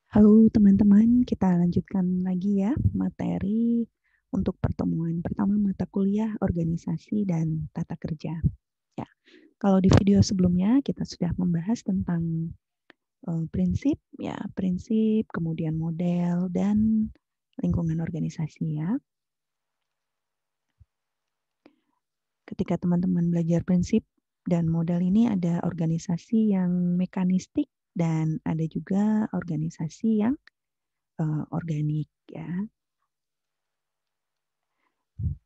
Halo teman-teman, kita lanjutkan lagi ya materi untuk pertemuan pertama mata kuliah organisasi dan tata kerja. Ya, kalau di video sebelumnya kita sudah membahas tentang prinsip, ya prinsip, kemudian model dan lingkungan organisasi ya. Ketika teman-teman belajar prinsip dan model ini ada organisasi yang mekanistik dan ada juga organisasi yang organik ya.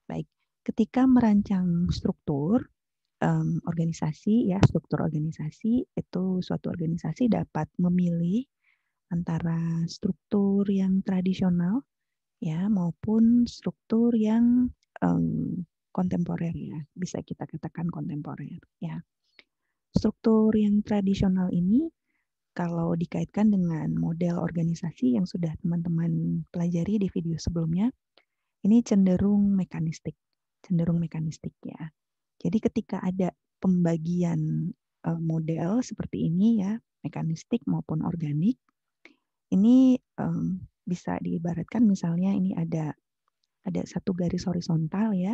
Baik, ketika merancang struktur organisasi ya, struktur organisasi itu suatu organisasi dapat memilih antara struktur yang tradisional ya maupun struktur yang kontemporer ya, bisa kita katakan kontemporer ya. Struktur yang tradisional ini kalau dikaitkan dengan model organisasi yang sudah teman-teman pelajari di video sebelumnya, ini cenderung mekanistik ya. Jadi ketika ada pembagian model seperti ini ya, mekanistik maupun organik, ini bisa diibaratkan misalnya ini ada satu garis horizontal ya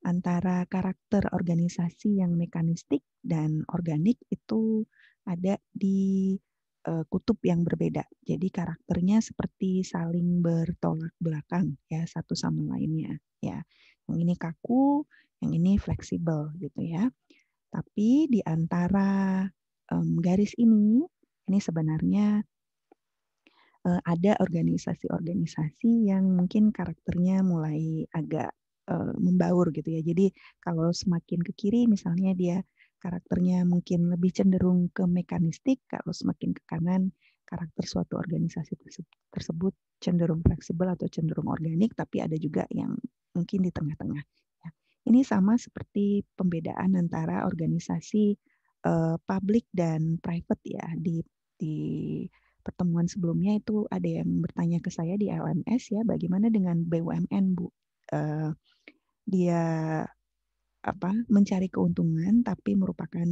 antara karakter organisasi yang mekanistik dan organik itu ada di kutub yang berbeda. Jadi karakternya seperti saling bertolak belakang ya satu sama lainnya ya. Yang ini kaku, yang ini fleksibel gitu ya. Tapi di antara garis ini sebenarnya ada organisasi-organisasi yang mungkin karakternya mulai agak membaur gitu ya. Jadi kalau semakin ke kiri misalnya dia karakternya mungkin lebih cenderung ke mekanistik, kalau semakin ke kanan karakter suatu organisasi tersebut cenderung fleksibel atau cenderung organik, tapi ada juga yang mungkin di tengah-tengah. Ya. Ini sama seperti pembedaan antara organisasi public dan private ya di pertemuan sebelumnya itu ada yang bertanya ke saya di LMS ya, bagaimana dengan BUMN Bu? Uh, dia mencari keuntungan tapi merupakan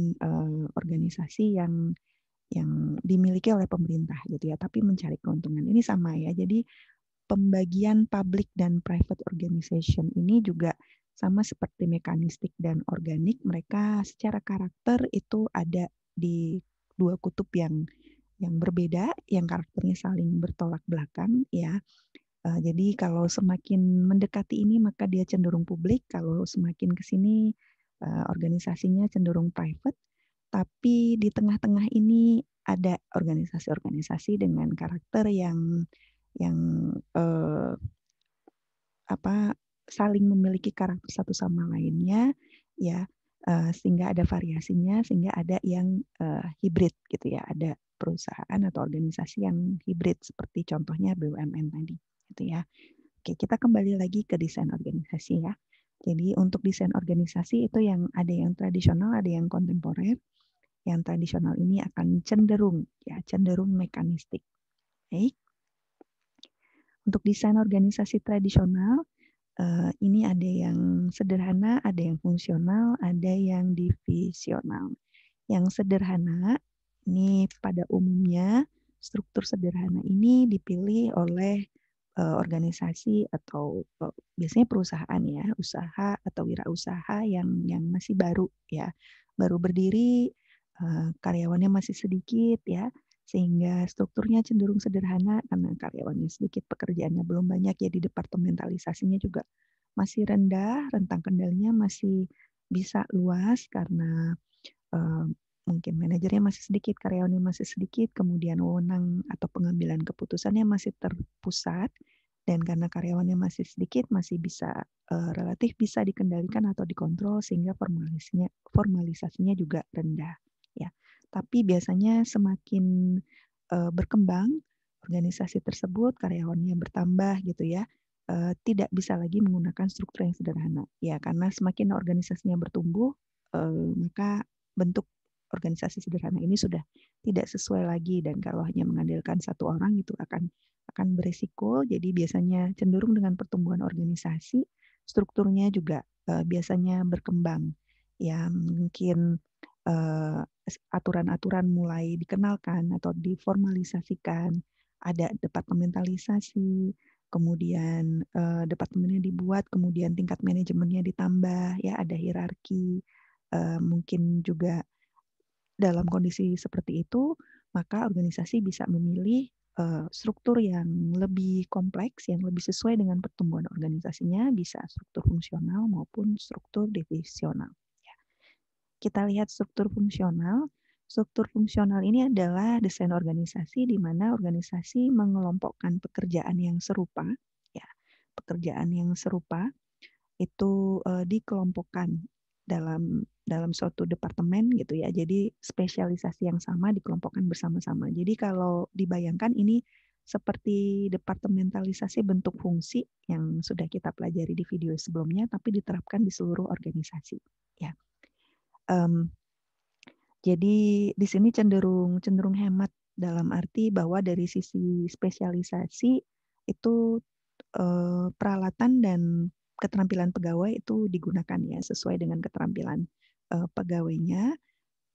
organisasi yang dimiliki oleh pemerintah gitu ya, tapi mencari keuntungan. Ini sama ya. Jadi pembagian public dan private organization ini juga sama seperti mekanistik dan organik, mereka secara karakter itu ada di dua kutub yang berbeda, yang karakternya saling bertolak belakang ya. Jadi kalau semakin mendekati ini maka dia cenderung publik, kalau semakin ke sini organisasinya cenderung private. Tapi di tengah-tengah ini ada organisasi-organisasi dengan karakter yang eh, saling memiliki karakter satu sama lainnya ya, sehingga ada variasinya, sehingga ada yang hibrid gitu ya, ada perusahaan atau organisasi yang hibrid seperti contohnya BUMN tadi gitu ya. Oke, kita kembali lagi ke desain organisasi ya. Jadi untuk desain organisasi itu yang ada yang tradisional, ada yang kontemporer. Yang tradisional ini akan cenderung mekanistik. Baik. Untuk desain organisasi tradisional ini ada yang sederhana, ada yang fungsional, ada yang divisional. Yang sederhana ini pada umumnya struktur sederhana ini dipilih oleh organisasi atau biasanya perusahaan ya, usaha atau wirausaha yang masih baru ya, baru berdiri, karyawannya masih sedikit ya, sehingga strukturnya cenderung sederhana karena karyawannya sedikit, pekerjaannya belum banyak, jadi departementalisasinya juga masih rendah, rentang kendalinya masih bisa luas karena uh, mungkin manajernya masih sedikit, karyawannya masih sedikit, kemudian wewenang atau pengambilan keputusannya masih terpusat, dan karena karyawannya masih sedikit, masih bisa relatif bisa dikendalikan atau dikontrol sehingga formalisasinya juga rendah. Ya, tapi biasanya semakin berkembang organisasi tersebut, karyawannya bertambah gitu ya, tidak bisa lagi menggunakan struktur yang sederhana. Ya, karena semakin organisasinya bertumbuh, maka bentuk organisasi sederhana ini sudah tidak sesuai lagi, dan kalau hanya mengandalkan satu orang itu akan berisiko. Jadi biasanya cenderung dengan pertumbuhan organisasi, strukturnya juga biasanya berkembang. Ya, mungkin aturan-aturan mulai dikenalkan atau diformalisasikan, ada departementalisasi, kemudian departemennya dibuat, kemudian tingkat manajemennya ditambah, ya ada hierarki. Mungkin juga dalam kondisi seperti itu, maka organisasi bisa memilih struktur yang lebih kompleks, yang lebih sesuai dengan pertumbuhan organisasinya, bisa struktur fungsional maupun struktur divisional. Ya. Kita lihat struktur fungsional. Struktur fungsional ini adalah desain organisasi di mana organisasi mengelompokkan pekerjaan yang serupa, ya, pekerjaan yang serupa itu dikelompokkan dalam suatu departemen gitu ya. Jadi spesialisasi yang sama dikelompokkan bersama-sama. Jadi kalau dibayangkan ini seperti departementalisasi bentuk fungsi yang sudah kita pelajari di video sebelumnya, tapi diterapkan di seluruh organisasi. Ya. Jadi di sini cenderung hemat dalam arti bahwa dari sisi spesialisasi itu peralatan dan keterampilan pegawai itu digunakan ya sesuai dengan keterampilan pegawainya,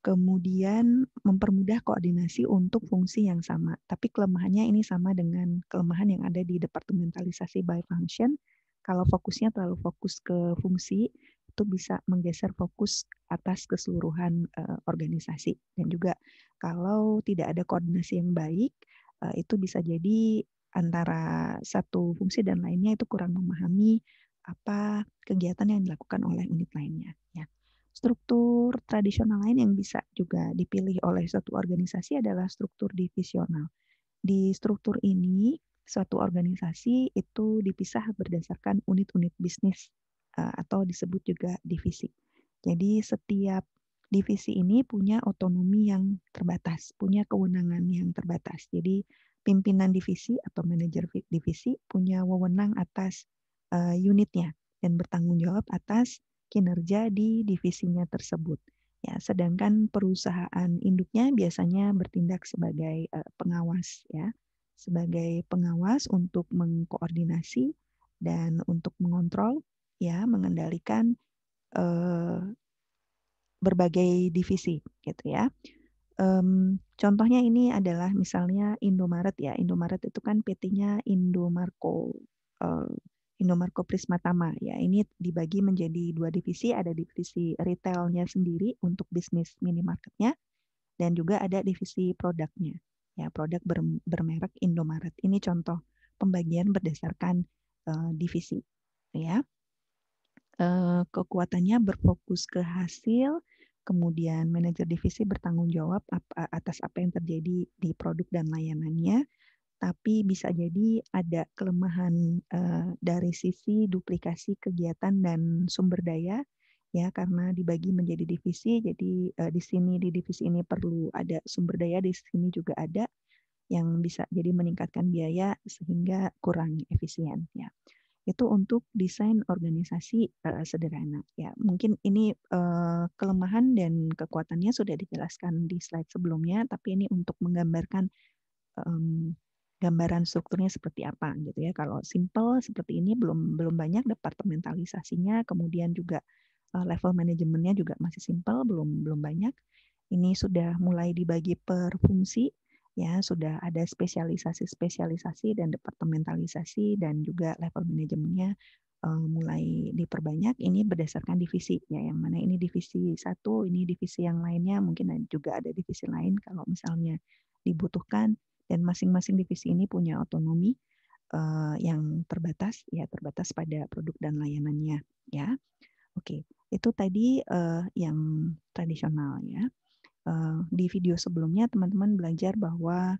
kemudian mempermudah koordinasi untuk fungsi yang sama. Tapi kelemahannya ini sama dengan kelemahan yang ada di departementalisasi by function. Kalau fokusnya terlalu fokus ke fungsi, itu bisa menggeser fokus atas keseluruhan organisasi. Dan juga kalau tidak ada koordinasi yang baik, itu bisa jadi antara satu fungsi dan lainnya itu kurang memahami apa kegiatan yang dilakukan oleh unit lainnya. Ya. Struktur tradisional lain yang bisa juga dipilih oleh suatu organisasi adalah struktur divisional. Di struktur ini, suatu organisasi itu dipisah berdasarkan unit-unit bisnis atau disebut juga divisi. Jadi setiap divisi ini punya otonomi yang terbatas, punya kewenangan yang terbatas. Jadi pimpinan divisi atau manajer divisi punya wewenang atas unitnya dan bertanggung jawab atas kinerja di divisinya tersebut. Ya, sedangkan perusahaan induknya biasanya bertindak sebagai pengawas ya, sebagai pengawas untuk mengkoordinasi dan untuk mengontrol ya, mengendalikan berbagai divisi gitu ya. Contohnya ini adalah misalnya Indomaret ya. Indomaret itu kan PT-nya Indomarko. Indomarko Prismatama ya. Ini dibagi menjadi dua divisi, ada divisi retailnya sendiri untuk bisnis minimarketnya dan juga ada divisi produknya. Ya, produk bermerek Indomaret. Ini contoh pembagian berdasarkan divisi ya. Kekuatannya berfokus ke hasil, kemudian manajer divisi bertanggung jawab atas apa yang terjadi di produk dan layanannya, tapi bisa jadi ada kelemahan dari sisi duplikasi kegiatan dan sumber daya ya karena dibagi menjadi divisi. Jadi di sini di divisi ini perlu ada sumber daya, di sini juga ada yang bisa jadi meningkatkan biaya sehingga kurang efisien ya. Itu untuk desain organisasi sederhana ya. Mungkin ini kelemahan dan kekuatannya sudah dijelaskan di slide sebelumnya, tapi ini untuk menggambarkan gambaran strukturnya seperti apa gitu ya. Kalau simple seperti ini belum banyak departementalisasinya, kemudian juga level manajemennya juga masih simple, belum banyak. Ini sudah mulai dibagi per fungsi ya, sudah ada spesialisasi dan departementalisasi dan juga level manajemennya mulai diperbanyak. Ini berdasarkan divisi ya, yang mana ini divisi satu, ini divisi yang lainnya, mungkin juga ada divisi lain kalau misalnya dibutuhkan. Dan masing-masing divisi ini punya otonomi yang terbatas, ya terbatas pada produk dan layanannya, ya. Oke, itu tadi yang tradisional ya. Di video sebelumnya teman-teman belajar bahwa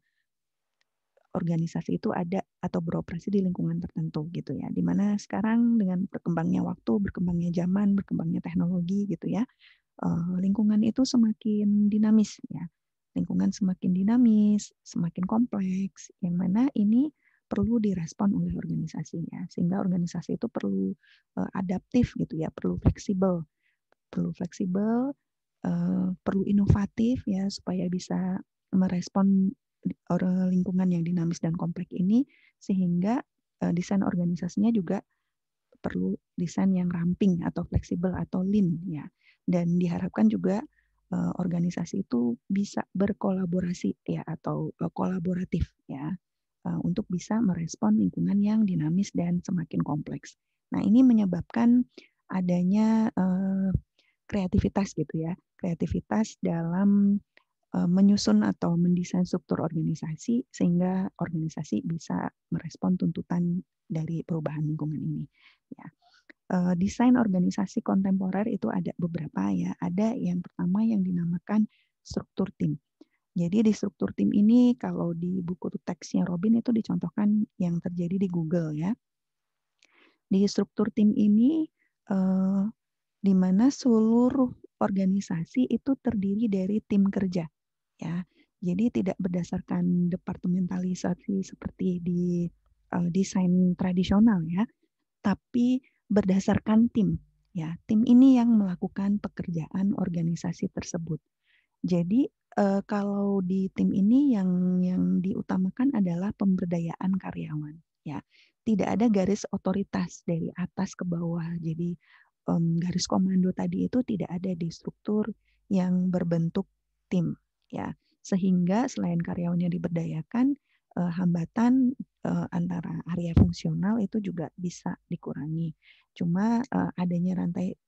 organisasi itu ada atau beroperasi di lingkungan tertentu gitu ya. Dimana sekarang dengan berkembangnya waktu, berkembangnya zaman, berkembangnya teknologi gitu ya, lingkungan itu semakin dinamis ya. Lingkungan semakin dinamis, semakin kompleks, yang mana ini perlu direspon oleh organisasinya. Sehingga organisasi itu perlu adaptif gitu ya, perlu fleksibel, perlu inovatif ya supaya bisa merespon lingkungan yang dinamis dan kompleks ini, sehingga desain organisasinya juga perlu desain yang ramping atau fleksibel atau lean ya. Dan diharapkan juga organisasi itu bisa berkolaborasi ya atau kolaboratif ya. untuk bisa merespon lingkungan yang dinamis dan semakin kompleks. Nah, ini menyebabkan adanya kreativitas gitu ya, kreativitas dalam menyusun atau mendesain struktur organisasi sehingga organisasi bisa merespon tuntutan dari perubahan lingkungan ini. Ya. Desain organisasi kontemporer itu ada beberapa ya. Ada yang pertama yang dinamakan struktur tim. Jadi di struktur tim ini kalau di buku teksnya Robin itu dicontohkan yang terjadi di Google ya. Di struktur tim ini di mana seluruh organisasi itu terdiri dari tim kerja ya. Jadi tidak berdasarkan departementalisasi seperti di desain tradisional ya, tapi berdasarkan tim ya. Tim ini yang melakukan pekerjaan organisasi tersebut. Jadi kalau di tim ini yang diutamakan adalah pemberdayaan karyawan ya. Tidak ada garis otoritas dari atas ke bawah. Jadi garis komando tadi itu tidak ada di struktur yang berbentuk tim ya. Sehingga selain karyawannya diberdayakan, hambatan antara area fungsional itu juga bisa dikurangi. Cuma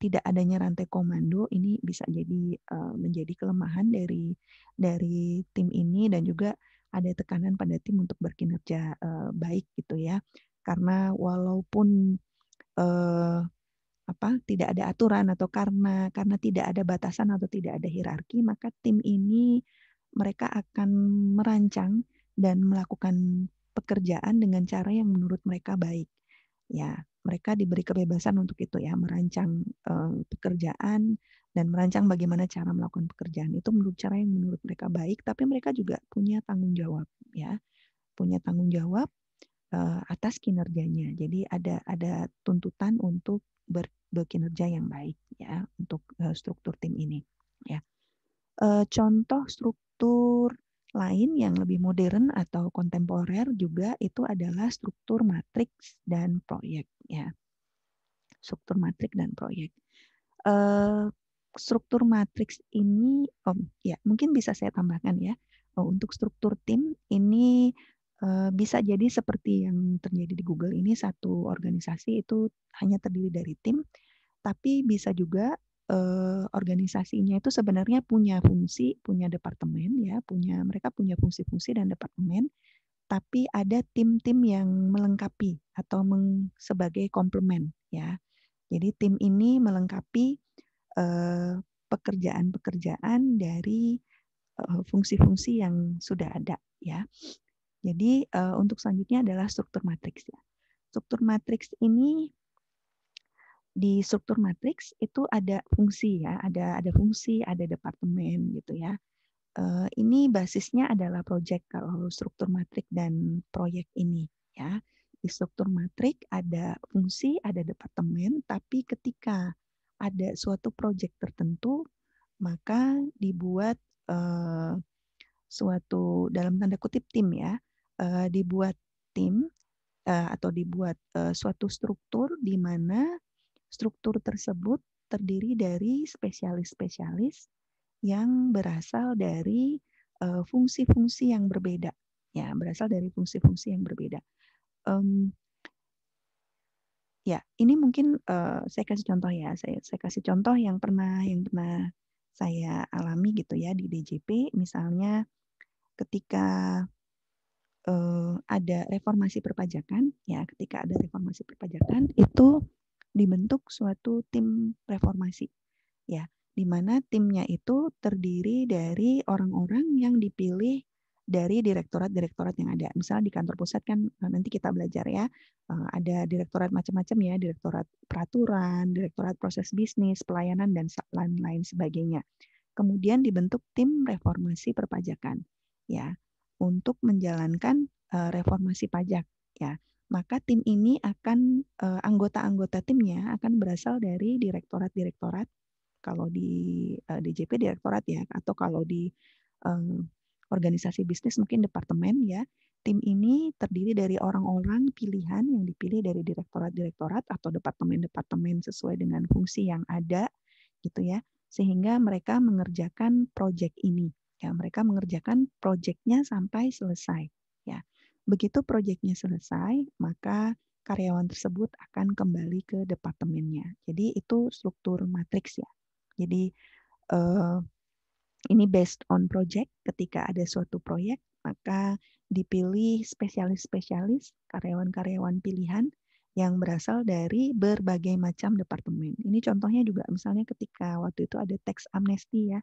tidak adanya rantai komando ini bisa jadi menjadi kelemahan dari tim ini dan juga ada tekanan pada tim untuk berkinerja baik gitu ya. Karena walaupun tidak ada aturan atau karena tidak ada batasan atau tidak ada hierarki, maka tim ini mereka akan merancang dan melakukan pekerjaan dengan cara yang menurut mereka baik. Ya, mereka diberi kebebasan untuk itu ya, merancang pekerjaan dan merancang bagaimana cara melakukan pekerjaan itu menurut cara yang menurut mereka baik, tapi mereka juga punya tanggung jawab ya, punya tanggung jawab atas kinerjanya. Jadi ada tuntutan untuk berkinerja yang baik ya untuk struktur tim ini ya. Contoh struktur lain yang lebih modern atau kontemporer juga itu adalah struktur matriks dan proyek ya. Struktur matriks dan proyek. Struktur matriks ini ya mungkin bisa saya tambahkan ya. Untuk struktur tim ini bisa jadi seperti yang terjadi di Google ini, satu organisasi itu hanya terdiri dari tim, tapi bisa juga organisasinya itu sebenarnya punya fungsi, punya departemen ya, mereka punya fungsi-fungsi dan departemen, tapi ada tim-tim yang melengkapi atau sebagai komplement ya. Jadi tim ini melengkapi pekerjaan-pekerjaan dari fungsi-fungsi yang sudah ada ya. Jadi untuk selanjutnya adalah struktur matriks ya. Struktur matriks ini di struktur matriks itu ada fungsi ya, ada fungsi, ada departemen gitu ya. Ini basisnya adalah proyek kalau struktur matrik dan proyek ini ya. Di struktur matrik ada fungsi, ada departemen, tapi ketika ada suatu proyek tertentu maka dibuat suatu dalam tanda kutip tim ya, dibuat tim atau dibuat suatu struktur di mana struktur tersebut terdiri dari spesialis-spesialis yang berasal dari fungsi-fungsi yang berbeda, ya berasal dari fungsi-fungsi yang berbeda. Ya, ini mungkin saya kasih contoh ya, saya kasih contoh yang pernah saya alami gitu ya di DJP, misalnya ketika ada reformasi perpajakan, ya ketika ada reformasi perpajakan itu dibentuk suatu tim reformasi, ya, di mana timnya itu terdiri dari orang-orang yang dipilih dari direktorat-direktorat yang ada. Misalnya di kantor pusat kan nanti kita belajar ya, ada direktorat macam-macam ya, direktorat peraturan, direktorat proses bisnis, pelayanan dan lain-lain sebagainya. Kemudian dibentuk tim reformasi perpajakan, ya, untuk menjalankan reformasi pajak, ya. Maka tim ini akan anggota-anggota timnya akan berasal dari direktorat-direktorat. Kalau di DJP direktorat ya, atau kalau di organisasi bisnis mungkin departemen ya. Tim ini terdiri dari orang-orang pilihan yang dipilih dari direktorat-direktorat atau departemen-departemen sesuai dengan fungsi yang ada gitu ya, sehingga mereka mengerjakan proyek ini ya, mereka mengerjakan proyeknya sampai selesai ya. Begitu proyeknya selesai, maka karyawan tersebut akan kembali ke departemennya. Jadi itu struktur matriks ya. Jadi eh, ini based on project. Ketika ada suatu proyek, maka dipilih spesialis-spesialis, karyawan-karyawan pilihan yang berasal dari berbagai macam departemen. Ini contohnya juga misalnya ketika waktu itu ada tax amnesty ya,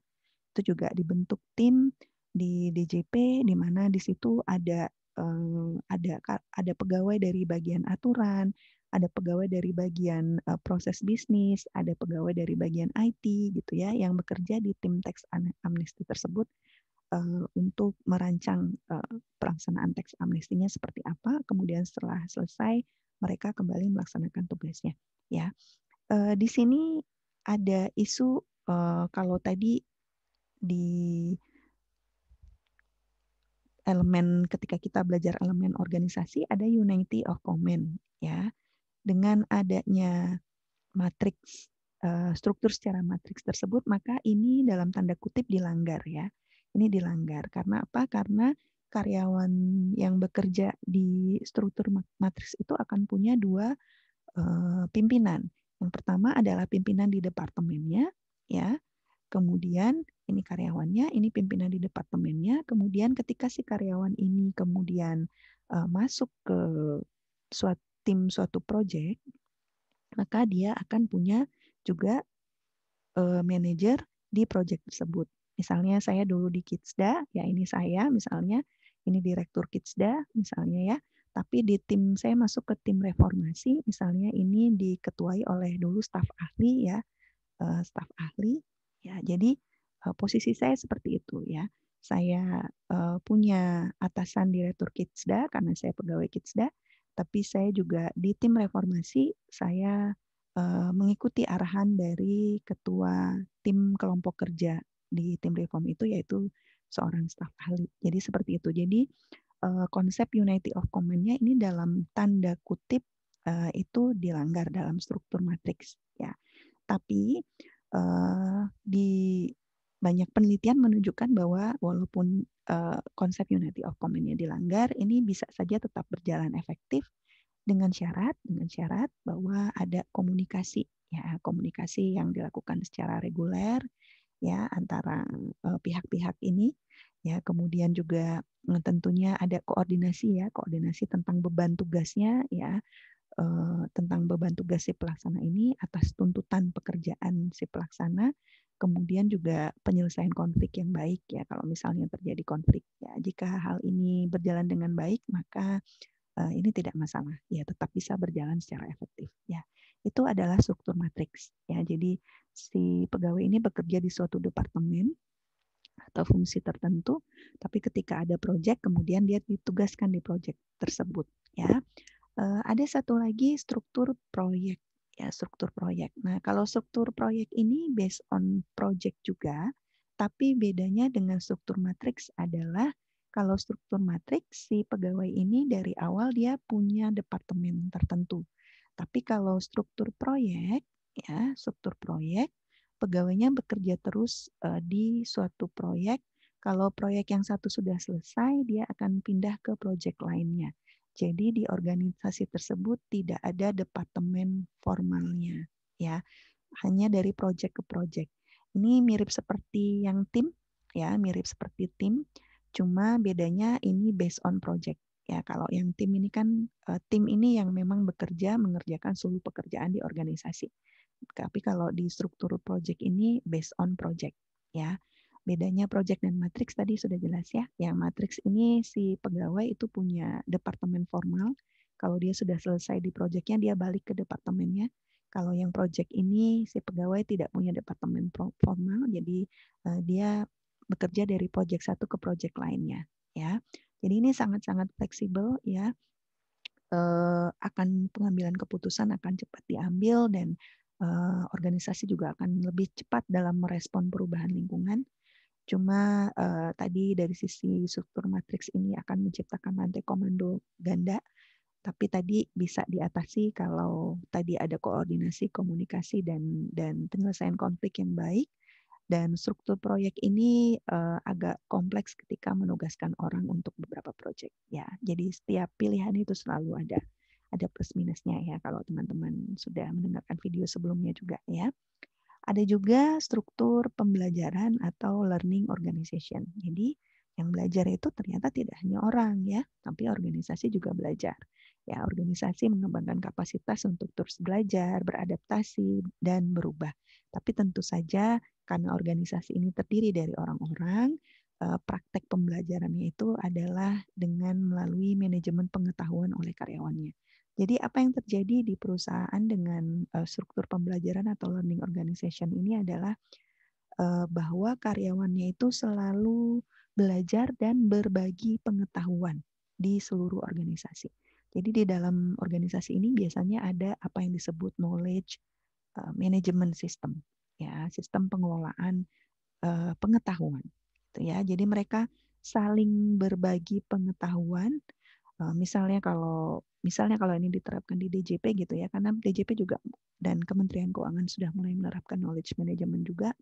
itu juga dibentuk tim di DJP di mana di situ ada pegawai dari bagian aturan, ada pegawai dari bagian proses bisnis, ada pegawai dari bagian IT gitu ya yang bekerja di tim tax amnesty tersebut untuk merancang pelaksanaan tax amnestinya seperti apa. Kemudian setelah selesai mereka kembali melaksanakan tugasnya. Ya, di sini ada isu kalau tadi di elemen ketika kita belajar elemen organisasi ada unity of command ya. Dengan adanya matriks struktur secara matriks tersebut maka ini dalam tanda kutip dilanggar ya. Ini dilanggar karena apa? Karena karyawan yang bekerja di struktur matriks itu akan punya dua pimpinan. Yang pertama adalah pimpinan di departemennya ya. Kemudian ini karyawannya, ini pimpinan di departemennya. Kemudian ketika si karyawan ini kemudian masuk ke suatu proyek, maka dia akan punya juga manajer di proyek tersebut. Misalnya saya dulu di Kidsda, ya ini saya misalnya, ini direktur Kidsda misalnya ya. Tapi di tim saya masuk ke tim reformasi, misalnya ini diketuai oleh dulu staf ahli ya, staf ahli. Ya, jadi posisi saya seperti itu ya. Saya punya atasan direktur Kidsda karena saya pegawai Kidsda, tapi saya juga di tim reformasi saya mengikuti arahan dari ketua tim kelompok kerja di tim reform itu yaitu seorang staf ahli. Jadi seperti itu. Jadi konsep unity of command-nya ini dalam tanda kutip itu dilanggar dalam struktur matriks ya. Tapi di banyak penelitian menunjukkan bahwa walaupun konsep unity of command-nya dilanggar, ini bisa saja tetap berjalan efektif dengan syarat bahwa ada komunikasi ya, komunikasi yang dilakukan secara reguler ya antara pihak-pihak ini ya, kemudian juga tentunya ada koordinasi ya, koordinasi tentang beban tugasnya ya, tentang beban tugas si pelaksana ini atas tuntutan pekerjaan si pelaksana, kemudian juga penyelesaian konflik yang baik ya kalau misalnya terjadi konflik ya. Jika hal ini berjalan dengan baik maka ini tidak masalah ya, tetap bisa berjalan secara efektif ya. Itu adalah struktur matriks ya. Jadi si pegawai ini bekerja di suatu departemen atau fungsi tertentu, tapi ketika ada proyek kemudian dia ditugaskan di proyek tersebut ya. Ada satu lagi struktur proyek ya, struktur proyek. Nah, kalau struktur proyek ini based on project juga, tapi bedanya dengan struktur matriks adalah kalau struktur matriks si pegawai ini dari awal dia punya departemen tertentu. Tapi kalau struktur proyek ya, struktur proyek pegawainya bekerja terus di suatu proyek. Kalau proyek yang satu sudah selesai, dia akan pindah ke proyek lainnya. Jadi di organisasi tersebut tidak ada departemen formalnya, ya, hanya dari project ke project. Ini mirip seperti yang tim, ya, mirip seperti tim, cuma bedanya ini based on project. Ya, kalau yang tim ini kan tim ini yang memang bekerja mengerjakan seluruh pekerjaan di organisasi. Tapi kalau di struktur project ini based on project, ya. Bedanya project dan matriks tadi sudah jelas ya. Yang matriks ini si pegawai itu punya departemen formal. Kalau dia sudah selesai di projectnya, dia balik ke departemennya. Kalau yang project ini si pegawai tidak punya departemen formal, jadi dia bekerja dari project satu ke project lainnya. Ya, jadi ini sangat-sangat fleksibel ya. Akan pengambilan keputusan akan cepat diambil dan organisasi juga akan lebih cepat dalam merespon perubahan lingkungan. Cuma tadi dari sisi struktur matriks ini akan menciptakan rantai komando ganda, tapi tadi bisa diatasi kalau tadi ada koordinasi, komunikasi dan penyelesaian konflik yang baik Dan struktur proyek ini agak kompleks ketika menugaskan orang untuk beberapa proyek ya. Jadi setiap pilihan itu selalu ada plus minusnya ya kalau teman-teman sudah mendengarkan video sebelumnya juga ya. Ada juga struktur pembelajaran atau learning organization. Jadi yang belajar itu ternyata tidak hanya orang ya, tapi organisasi juga belajar. Ya, organisasi mengembangkan kapasitas untuk terus belajar, beradaptasi, dan berubah. Tapi tentu saja karena organisasi ini terdiri dari orang-orang, praktek pembelajarannya itu adalah dengan melalui manajemen pengetahuan oleh karyawannya. Jadi apa yang terjadi di perusahaan dengan struktur pembelajaran atau learning organization ini adalah bahwa karyawannya itu selalu belajar dan berbagi pengetahuan di seluruh organisasi. Jadi di dalam organisasi ini biasanya ada apa yang disebut knowledge management system, ya, sistem pengelolaan pengetahuan. Gitu ya. Jadi mereka saling berbagi pengetahuan. Misalnya kalau ini diterapkan di DJP gitu ya, karena DJP juga dan Kementerian Keuangan sudah mulai menerapkan knowledge management juga.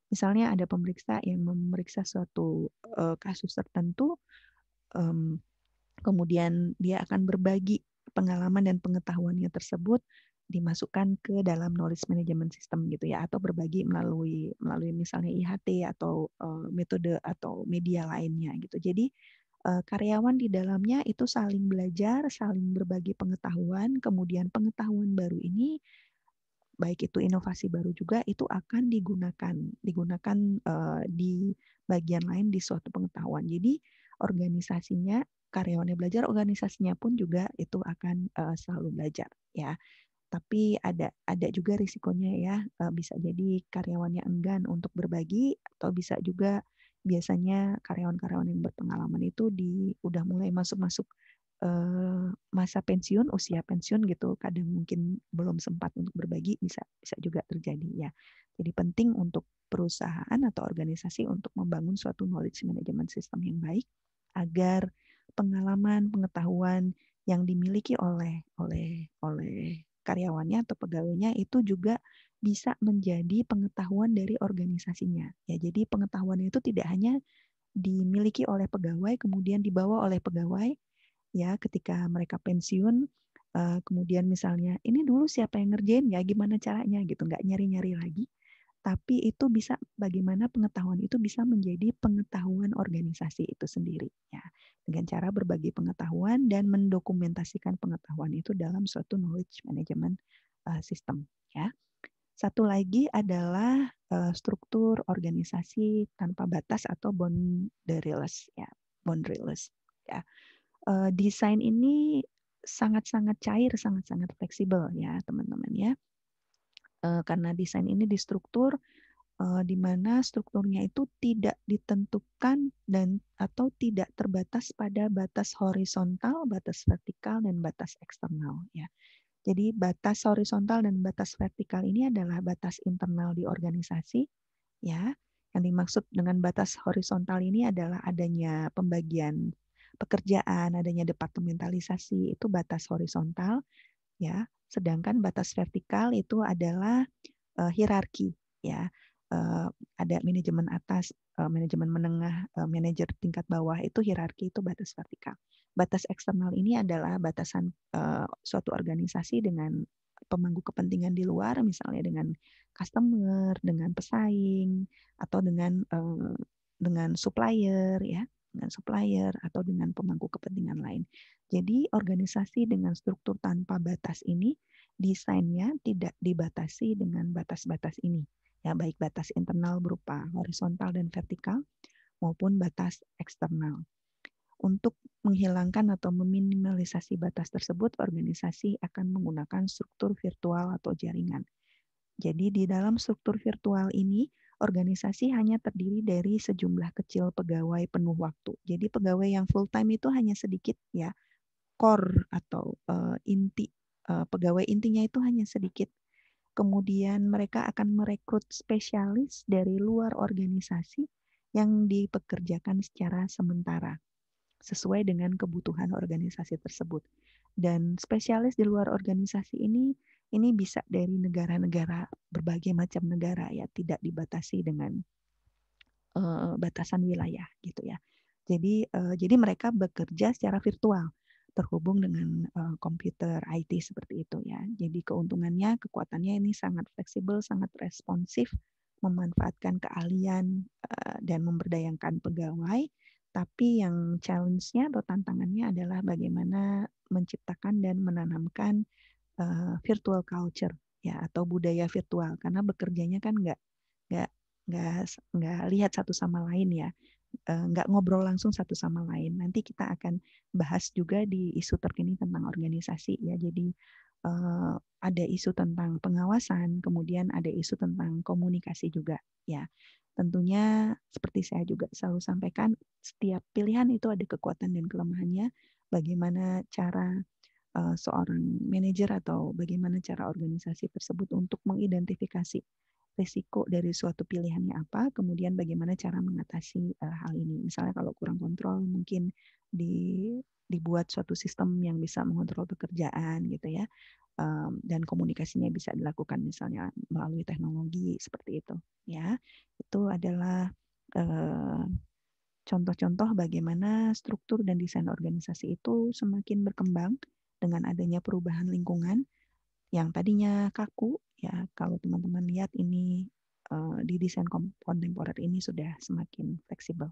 Misalnya ada pemeriksa yang memeriksa suatu kasus tertentu, kemudian dia akan berbagi pengalaman dan pengetahuannya tersebut dimasukkan ke dalam knowledge management system gitu ya, atau berbagi melalui misalnya IHT atau metode atau media lainnya gitu. Jadi karyawan di dalamnya itu saling belajar, saling berbagi pengetahuan, kemudian pengetahuan baru ini baik itu inovasi baru juga itu akan digunakan di bagian lain di suatu pengetahuan. Jadi organisasinya karyawannya belajar, organisasinya pun juga itu akan selalu belajar ya. Tapi ada juga risikonya ya, bisa jadi karyawannya enggan untuk berbagi atau bisa juga biasanya karyawan-karyawan yang berpengalaman itu udah mulai masuk masa pensiun, usia pensiun gitu, kadang mungkin belum sempat untuk berbagi, bisa bisa juga terjadi ya. Jadi penting untuk perusahaan atau organisasi untuk membangun suatu knowledge management system yang baik agar pengalaman, pengetahuan yang dimiliki oleh karyawannya atau pegawainya itu juga bisa menjadi pengetahuan dari organisasinya. Ya, jadi pengetahuan itu tidak hanya dimiliki oleh pegawai kemudian dibawa oleh pegawai ya ketika mereka pensiun, kemudian misalnya ini dulu siapa yang ngerjain ya gimana caranya gitu, nggak nyari-nyari lagi, tapi itu bisa bagaimana pengetahuan itu bisa menjadi pengetahuan organisasi itu sendiri ya, dengan cara berbagi pengetahuan dan mendokumentasikan pengetahuan itu dalam suatu knowledge management system ya. Satu lagi adalah struktur organisasi tanpa batas atau boundaryless ya, boundaryless ya. Desain ini sangat-sangat cair, sangat-sangat fleksibel ya teman-teman ya. Karena desain ini distruktur di mana strukturnya itu tidak ditentukan dan atau tidak terbatas pada batas horizontal, batas vertikal dan batas eksternal ya. Jadi batas horizontal dan batas vertikal ini adalah batas internal di organisasi ya. Yang dimaksud dengan batas horizontal ini adalah adanya pembagian pekerjaan, adanya departementalisasi, itu batas horizontal ya. Sedangkan batas vertikal itu adalah hierarki ya. Ada manajemen atas, manajemen menengah, manajer tingkat bawah, itu hierarki, itu batas vertikal. Batas eksternal ini adalah batasan suatu organisasi dengan pemangku kepentingan di luar, misalnya dengan customer, dengan pesaing, atau dengan supplier ya, dengan supplier atau dengan pemangku kepentingan lain. Jadi organisasi dengan struktur tanpa batas ini desainnya tidak dibatasi dengan batas-batas ini. Ya, baik batas internal berupa horizontal dan vertikal maupun batas eksternal. Untuk menghilangkan atau meminimalisasi batas tersebut, organisasi akan menggunakan struktur virtual atau jaringan. Jadi di dalam struktur virtual ini, organisasi hanya terdiri dari sejumlah kecil pegawai penuh waktu. Jadi pegawai yang full time itu hanya sedikit ya, core atau inti pegawai intinya itu hanya sedikit. Kemudian mereka akan merekrut spesialis dari luar organisasi yang dipekerjakan secara sementara sesuai dengan kebutuhan organisasi tersebut. Dan spesialis di luar organisasi ini ini bisa dari negara-negara, berbagai macam negara ya, tidak dibatasi dengan batasan wilayah gitu ya. Jadi mereka bekerja secara virtual terhubung dengan komputer IT seperti itu ya. Jadi keuntungannya, kekuatannya ini sangat fleksibel, sangat responsif, memanfaatkan keahlian dan memberdayakan pegawai. Tapi yang challenge-nya atau tantangannya adalah bagaimana menciptakan dan menanamkan virtual culture ya, atau budaya virtual, karena bekerjanya kan nggak nggak nggak lihat satu sama lain ya, nggak ngobrol langsung satu sama lain. Nanti kita akan bahas juga di isu terkini tentang organisasi ya. Jadi ada isu tentang pengawasan, kemudian ada isu tentang komunikasi juga ya. Tentunya seperti saya juga selalu sampaikan, setiap pilihan itu ada kekuatan dan kelemahannya. Bagaimana cara seorang manajer atau bagaimana cara organisasi tersebut untuk mengidentifikasi risiko dari suatu pilihannya apa, kemudian bagaimana cara mengatasi hal ini. Misalnya kalau kurang kontrol, mungkin dibuat suatu sistem yang bisa mengontrol pekerjaan gitu ya, dan komunikasinya bisa dilakukan misalnya melalui teknologi seperti itu. Ya, itu adalah contoh-contoh bagaimana struktur dan desain organisasi itu semakin berkembang dengan adanya perubahan lingkungan yang tadinya kaku, ya kalau teman-teman lihat ini di desain kontemporer ini sudah semakin fleksibel.